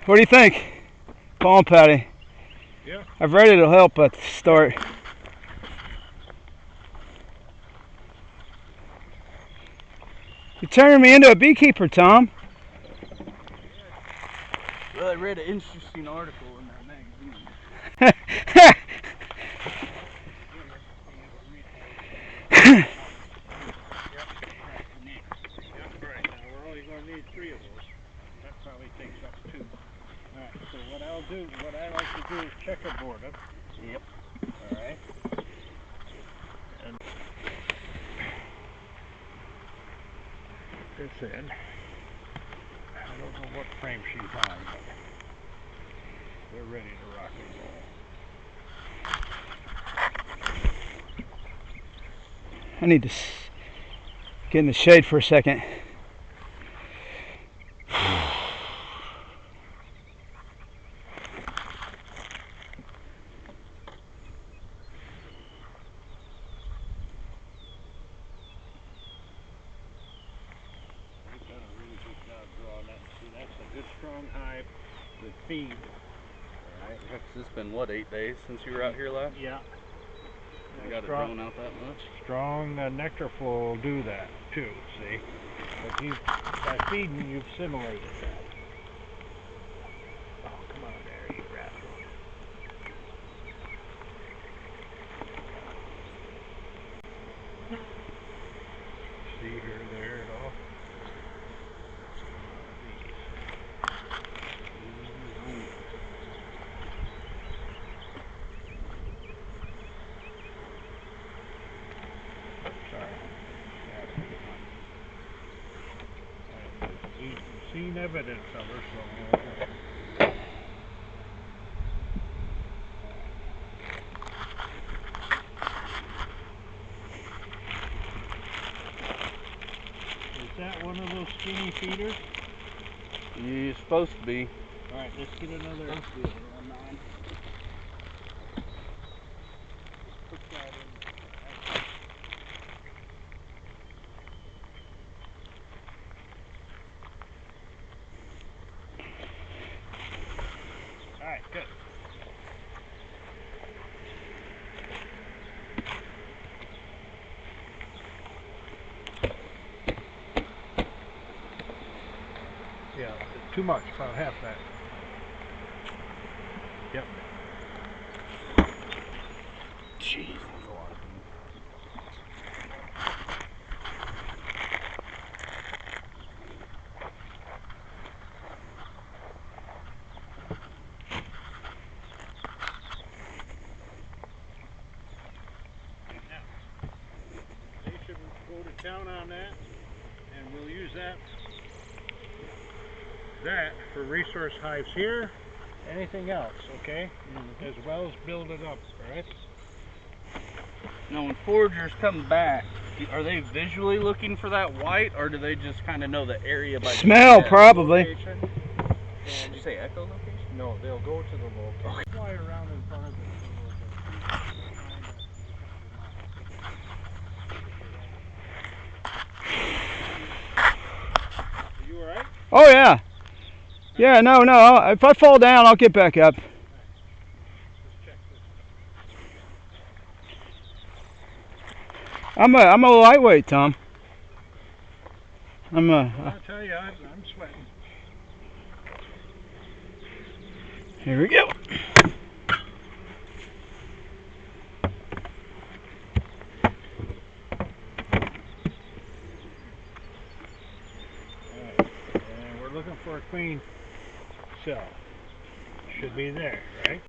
What do you think? Palm patty. Yeah. I've read it'll help at the start. You're turning me into a beekeeper, Tom. Well, I read an interesting article in that magazine. Right, now we're only going to need 3 of those. That probably takes up 2. Alright, so what I like to do is checkerboard them. Yep. Alright. And this in. I don't know what frame she's on, but they're ready to rock and roll. I need to get in the shade for a second. They've done a really good job drawing that. See, that's a good strong hive with feed. Alright. It's been, what, 8 days since you were out here last? Yeah. You got it drawn out that much? Strong nectar flow will do that too, see? But by feeding, you've simulated that. Oh, come on there, you rascal. See here, there, at all? We've seen evidence of her, so is that one of those skinny feeders? You're supposed to be. Alright, let's get another one. Put that in. Alright, good. Yeah, too much, about half that. Yep. Jeez. They should go to town on that, and we'll use that for resource hives here, anything else, okay? As well as build it up, alright? Now, when foragers come back, are they visually looking for that white, or do they just kind of know the area by Smell, probably. Location? Did you say echolocation? No, they'll go to the location. Fly around in front of it a little bit. Are you alright? Oh yeah. Yeah, no. If I fall down, I'll get back up. Let's check this. I'm a lightweight, Tom. Well, I'll tell you, I'm sweating. Here we go. Alright, and we're looking for a queen cell. Should be there, right?